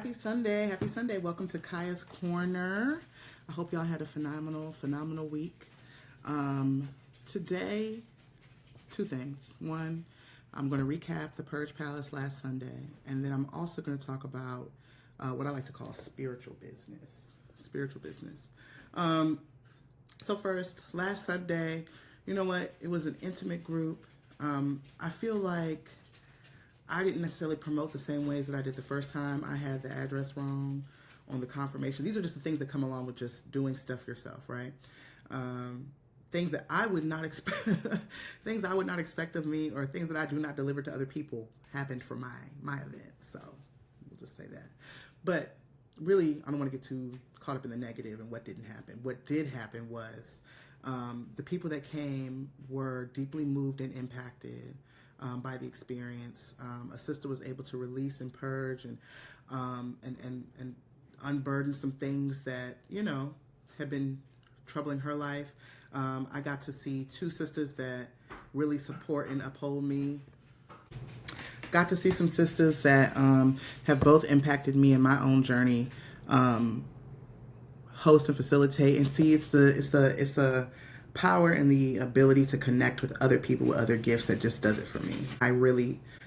Happy Sunday. Happy Sunday. Welcome to Kaya's Korner. I hope y'all had a phenomenal week. Today, two things. One, I'm going to recap the Purge Palace last Sunday, and then I'm also going to talk about what I like to call spiritual business. So first, last Sunday, you know what? It was an intimate group. I feel like I didn't necessarily promote the same ways that I did the first time. I had the address wrong on the confirmation. These are just the things that come along with just doing stuff yourself, right? Things that I would not expect, things I would not expect of me, or things that I do not deliver to other people happened for my event. So we'll just say that. But really, I don't want to get too caught up in the negative and what didn't happen. What did happen was the people that came were deeply moved and impacted by the experience. A sister was able to release and purge and unburden some things that, had been troubling her life. I got to see two sisters that really support and uphold me. Got to see some sisters that have both impacted me in my own journey, host and facilitate, and see it's the power and the ability to connect with other people with other gifts that just does it for me.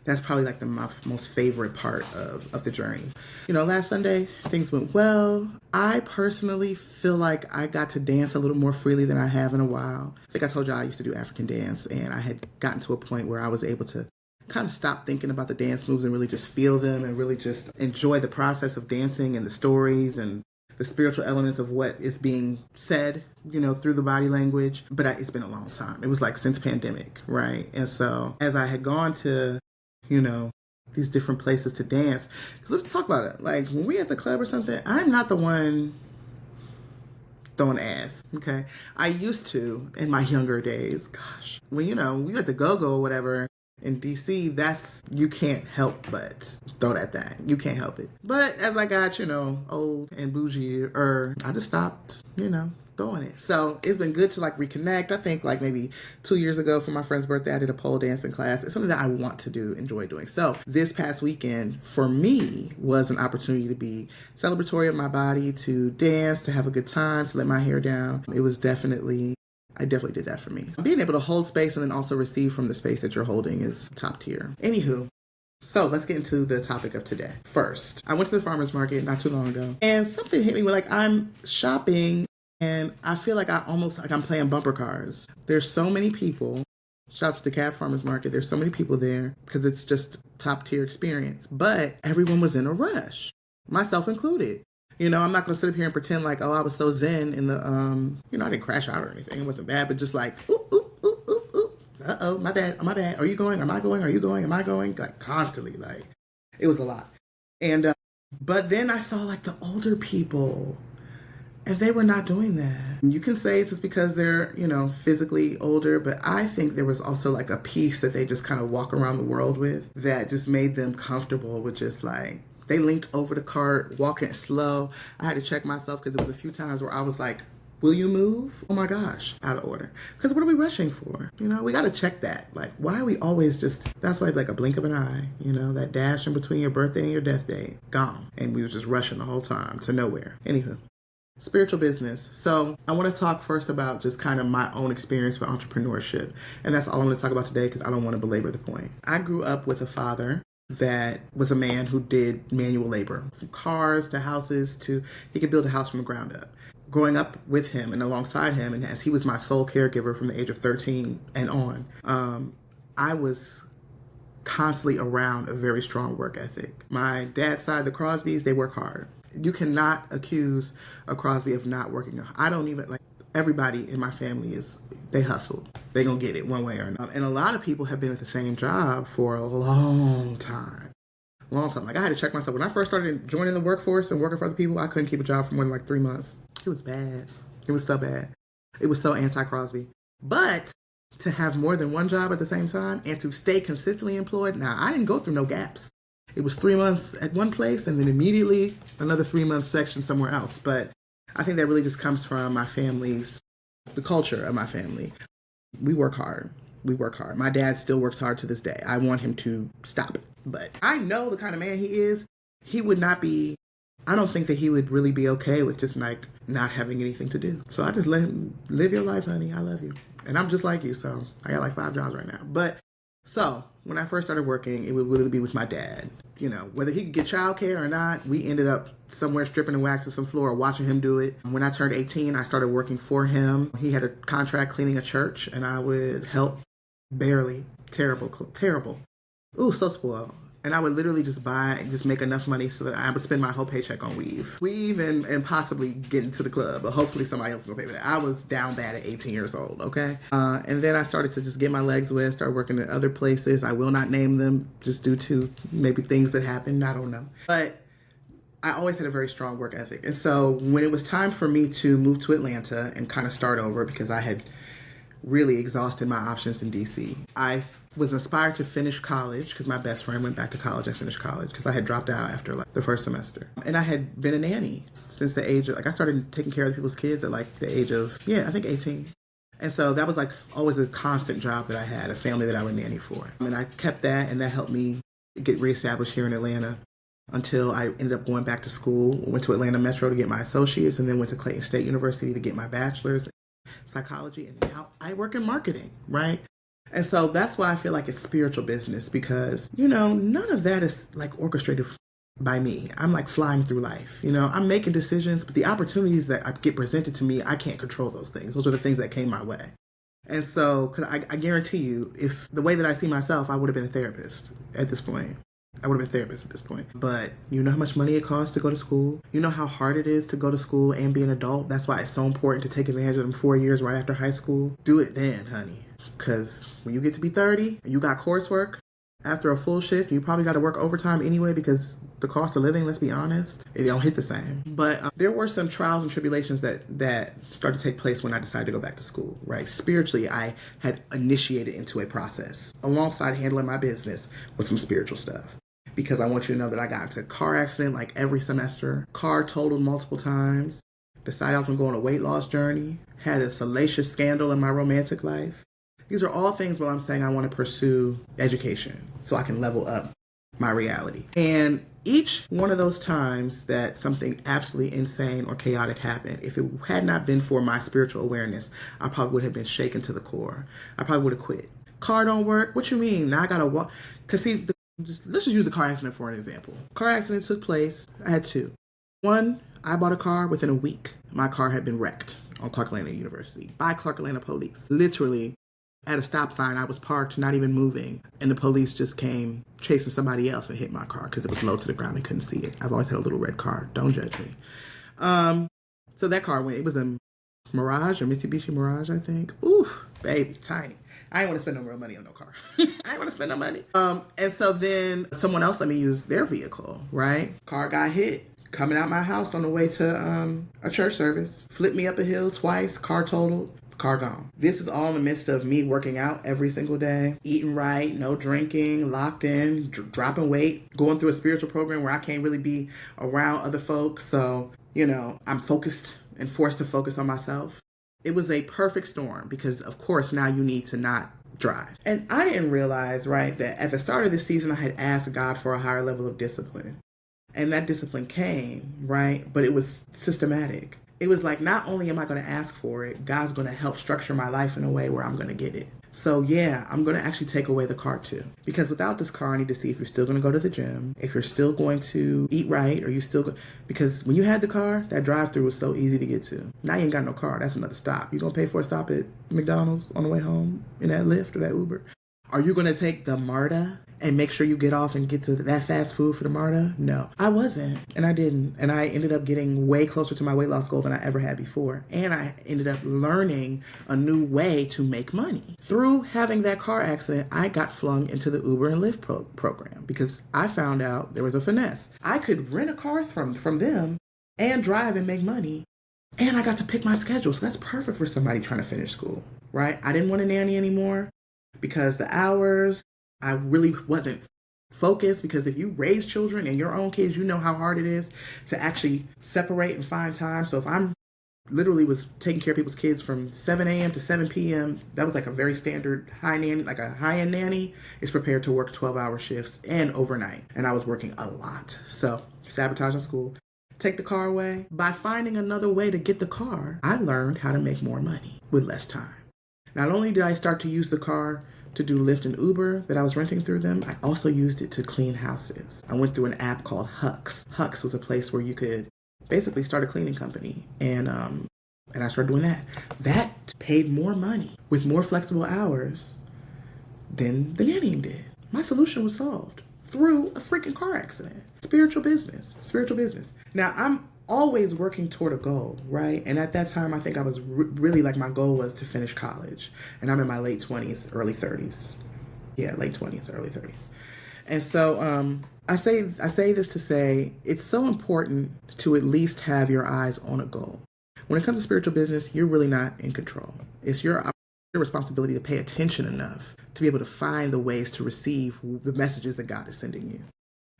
That's probably like my most favorite part of the journey. Last Sunday, things went well. I personally feel like I got to dance a little more freely than I have in a while. I think I told you I used to do African dance, and I had gotten to a point where I was able to kind of stop thinking about the dance moves and really just feel them and really just enjoy the process of dancing and the stories and the spiritual elements of what is being said, through the body language. But it's been a long time. It was like since pandemic, right? And so as I had gone to, these different places to dance, because let's talk about it. Like when we at the club or something, I'm not the one throwing ass, okay? I used to in my younger days. Gosh, when we at the go-go or whatever in DC, you can't help but throw that thing. You can't help it. But as I got, old and bougie, I just stopped, throwing it. So it's been good to reconnect. I think maybe 2 years ago for my friend's birthday, I did a pole dancing class. It's something that I want to do, enjoy doing. So this past weekend for me was an opportunity to be celebratory of my body, to dance, to have a good time, to let my hair down. I definitely did that for me. Being able to hold space and then also receive from the space that you're holding is top tier. Anywho, so let's get into the topic of today. First, I went to the farmer's market not too long ago, and something hit me where I'm shopping and I feel like I'm playing bumper cars. There's so many people. Shouts to Cab Farmers Market. There's so many people there because it's just top tier experience. But everyone was in a rush, myself included. I'm not going to sit up here and pretend like, I was so zen in the, I didn't crash out or anything. It wasn't bad, but just like, oop, oop, oop, oop, oop. Uh-oh, my bad. Are you going? Am I going? Are you going? Am I going? Constantly, it was a lot. And, but then I saw the older people, and they were not doing that. You can say it's just because they're, physically older, but I think there was also a peace that they just kind of walk around the world with that just made them comfortable with just they linked over the cart, walking it slow. I had to check myself because there was a few times where I was like, will you move? Oh my gosh, out of order. Because what are we rushing for? We got to check that. Why are we always that's why a blink of an eye, that dash in between your birthday and your death date, gone. And we was just rushing the whole time to nowhere. Anywho, spiritual business. So I want to talk first about just kind of my own experience with entrepreneurship. And that's all I'm going to talk about today because I don't want to belabor the point. I grew up with a father that was a man who did manual labor, from cars to houses to he could build a house from the ground up. Growing up with him and alongside him, and as he was my sole caregiver from the age of 13 and on, I was constantly around a very strong work ethic. My dad's side, the Crosbys, they work hard. You cannot accuse a Crosby of not working. I don't even everybody in my family they hustle. They gonna get it one way or another. And a lot of people have been at the same job for a long time. I had to check myself. When I first started joining the workforce and working for other people, I couldn't keep a job for more than 3 months. It was bad. It was so bad. It was so anti-Crosby. But to have more than one job at the same time and to stay consistently employed, now I didn't go through no gaps. It was 3 months at one place and then immediately another 3 month section somewhere else. But I think that really just comes from the culture of my family. We work hard. My dad still works hard to this day. I want him to stop it. But I know the kind of man he is. He would not be I don't think that he would really be okay with just like not having anything to do. So I just let him live your life, honey. I love you. And I'm just like you. So I got like 5 jobs right now. But so when I first started working, it would really be with my dad. You know, whether he could get childcare or not, we ended up somewhere stripping and waxing some floor, watching him do it. When I turned 18, I started working for him. He had a contract cleaning a church, and I would help barely. Terrible, terrible. Ooh, so spoiled. And I would literally just make enough money so that I would spend my whole paycheck on weave and possibly get into the club, but hopefully somebody else will pay for that. I was down bad at 18 years old, okay? And then I started to just get my legs wet, start working at other places. I will not name them just due to maybe things that happened. I don't know. But I always had a very strong work ethic. And so when it was time for me to move to Atlanta and kind of start over because I had really exhausted my options in DC. I was inspired to finish college because my best friend went back to college. I finished college because I had dropped out after like the first semester. And I had been a nanny since the age of, like I started taking care of people's kids at like the age of, I think 18. And so that was like always a constant job that I had, a family that I would nanny for. And I kept that, and that helped me get reestablished here in Atlanta until I ended up going back to school. Went to Atlanta Metro to get my associates, and then went to Clayton State University to get my bachelor's psychology, and now I work in marketing, right? And so that's why I feel like it's spiritual business because, none of that is like orchestrated by me. I'm like flying through life, I'm making decisions, but the opportunities that I get presented to me, I can't control those things. Those are the things that came my way. And so, because I guarantee you, if the way that I see myself, I would have been a therapist at this point. I would have been a therapist at this point. But you know how much money it costs to go to school? You know how hard it is to go to school and be an adult? That's why it's so important to take advantage of them 4 years right after high school. Do it then, honey. Because when you get to be 30 and you got coursework after a full shift, you probably got to work overtime anyway because the cost of living, let's be honest, it don't hit the same. But there were some trials and tribulations that started to take place when I decided to go back to school, right? Spiritually, I had initiated into a process alongside handling my business with some spiritual stuff. Because I want you to know that I got into a car accident like every semester, car totaled multiple times, decided I was going to go on a weight loss journey, had a salacious scandal in my romantic life. These are all things where I'm saying I want to pursue education so I can level up my reality. And each one of those times that something absolutely insane or chaotic happened, if it had not been for my spiritual awareness, I probably would have been shaken to the core. I probably would have quit. Car don't work? What you mean? Now I got to walk. Because see, let's just use the car accident for an example. Car accident took place. I had two. One, I bought a car within a week. My car had been wrecked on Clark Atlanta University by Clark Atlanta police. Literally, at a stop sign, I was parked, not even moving, and the police just came chasing somebody else and hit my car because it was low to the ground and couldn't see it. I've always had a little red car. Don't judge me. So that car went. It was a Mirage or Mitsubishi Mirage, I think. Ooh, baby, tiny. I ain't want to spend no real money on no car. I ain't want to spend no money. And so then someone else let me use their vehicle, right? Car got hit. Coming out my house on the way to a church service. Flipped me up a hill twice. Car totaled. Car gone. This is all in the midst of me working out every single day, eating right, no drinking, locked in, dropping weight, going through a spiritual program where I can't really be around other folks. So, I'm focused and forced to focus on myself. It was a perfect storm because, of course, now you need to not drive. And I didn't realize, right, that at the start of this season, I had asked God for a higher level of discipline. And that discipline came, right? But it was systematic. It was like, not only am I going to ask for it, God's going to help structure my life in a way where I'm going to get it. So yeah, I'm going to actually take away the car too. Because without this car, I need to see if you're still going to go to the gym, if you're still going to eat right, or you still because when you had the car, that drive-through was so easy to get to. Now you ain't got no car. That's another stop. You going to pay for a stop at McDonald's on the way home in that Lyft or that Uber? Are you going to take the MARTA and make sure you get off and get to that fast food for the MARTA? No, I wasn't. And I didn't. And I ended up getting way closer to my weight loss goal than I ever had before. And I ended up learning a new way to make money. Through having that car accident, I got flung into the Uber and Lyft program because I found out there was a finesse. I could rent a car from them and drive and make money. And I got to pick my schedule. So that's perfect for somebody trying to finish school, right? I didn't want a nanny anymore. Because the hours, I really wasn't focused. Because if you raise children and your own kids, you know how hard it is to actually separate and find time. So if I'm literally was taking care of people's kids from 7 a.m. to 7 p.m., that was like a very standard high nanny, like a high-end nanny is prepared to work 12-hour shifts and overnight. And I was working a lot. So sabotaging school. take the car away. By finding another way to get the car, I learned how to make more money with less time. Not only did I start to use the car to do Lyft and Uber that I was renting through them, I also used it to clean houses. I went through an app called Hux. Hux was a place where you could basically start a cleaning company, and I started doing that. That paid more money with more flexible hours than the nannying did. My solution was solved through a freaking car accident. Spiritual business. Now, I'm always working toward a goal, right? And at that time, I think I was really like, my goal was to finish college. And I'm in my late 20s, early 30s. Yeah, late 20s, early 30s. And so I say this to say it's so important to at least have your eyes on a goal. When it comes to spiritual business, you're really not in control. It's your responsibility to pay attention enough to be able to find the ways to receive the messages that God is sending you.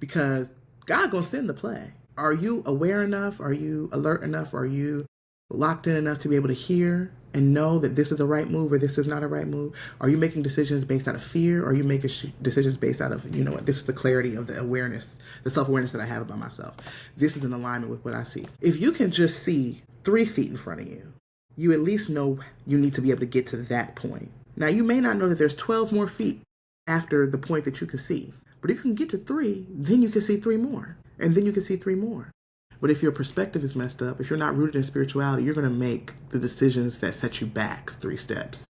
Because God gonna send the play. Are you aware enough? Are you alert enough? Are you locked in enough to be able to hear and know that this is a right move or this is not a right move? Are you making decisions based out of fear? Or are you making decisions based out of, you know what, this is the clarity of the awareness, the self-awareness that I have about myself. This is in alignment with what I see. If you can just see 3 feet in front of you, you at least know you need to be able to get to that point. Now, you may not know that there's 12 more feet after the point that you can see. But if you can get to 3, then you can see 3 more. And then you can see 3 more. But if your perspective is messed up, if you're not rooted in spirituality, you're going to make the decisions that set you back 3 steps.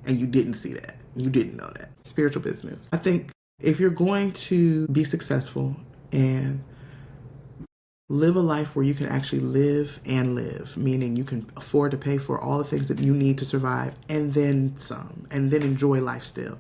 And you didn't see that. You didn't know that. Spiritual business. I think if you're going to be successful and live a life where you can actually live and live, meaning you can afford to pay for all the things that you need to survive and then some, and then enjoy life still.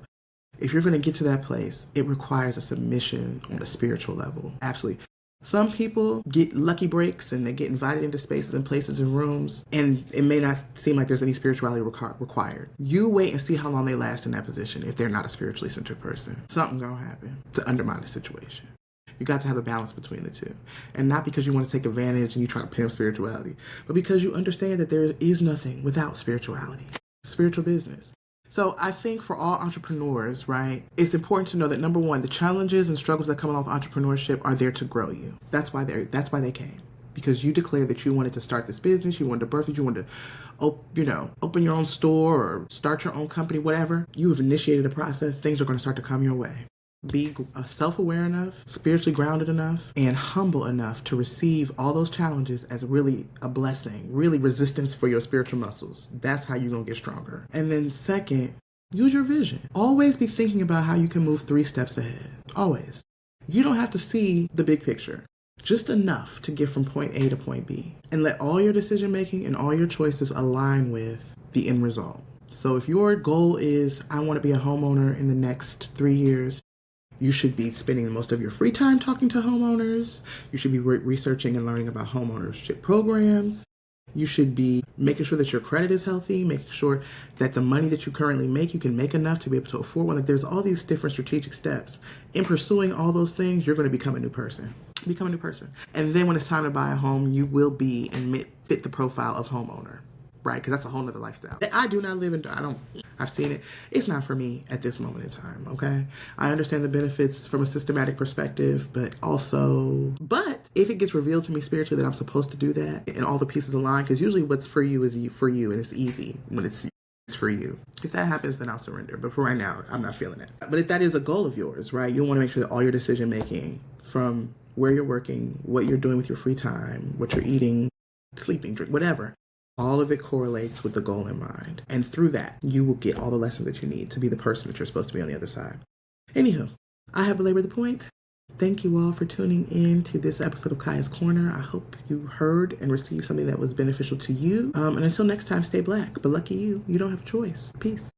If you're going to get to that place, it requires a submission on a spiritual level. Absolutely. Some people get lucky breaks and they get invited into spaces and places and rooms, and it may not seem like there's any spirituality required. You wait and see how long they last in that position if they're not a spiritually centered person. Something gonna happen to undermine the situation. You got to have a balance between the two. And not because you want to take advantage and you try to pimp spirituality, but because you understand that there is nothing without spirituality. Spiritual business. So I think for all entrepreneurs, right, it's important to know that, number one, the challenges and struggles that come along with entrepreneurship are there to grow you. That's why they came. Because you declared that you wanted to start this business, you wanted to birth it, you wanted to open your own store or start your own company, whatever. You have initiated a process, things are going to start to come your way. Be self-aware enough, spiritually grounded enough, and humble enough to receive all those challenges as really a blessing, really resistance for your spiritual muscles. That's how you're going to get stronger. And then second, use your vision. Always be thinking about how you can move 3 steps ahead. Always. You don't have to see the big picture. Just enough to get from point A to point B. And let all your decision making and all your choices align with the end result. So if your goal is, I want to be a homeowner in the next 3 years, you should be spending most of your free time talking to homeowners. You should be researching and learning about homeownership programs. You should be making sure that your credit is healthy, making sure that the money that you currently make, you can make enough to be able to afford one. Like, there's all these different strategic steps. In pursuing all those things, you're going to become a new person. Become a new person. And then when it's time to buy a home, you will be and fit the profile of homeowner. Right? Because that's a whole nother lifestyle. I do not live in, I've seen it. It's not for me at this moment in time, okay? I understand the benefits from a systematic perspective, but if it gets revealed to me spiritually that I'm supposed to do that and all the pieces align, because usually what's for you is for you, and it's easy when it's for you. If that happens, then I'll surrender. But for right now, I'm not feeling it. But if that is a goal of yours, right, you'll want to make sure that all your decision making, from where you're working, what you're doing with your free time, what you're eating, sleeping, drink, whatever, all of it correlates with the goal in mind. And through that, you will get all the lessons that you need to be the person that you're supposed to be on the other side. Anywho, I have belabored the point. Thank you all for tuning in to this episode of Kaya's Corner. I hope you heard and received something that was beneficial to you. And until next time, stay black. But lucky you, you don't have a choice. Peace.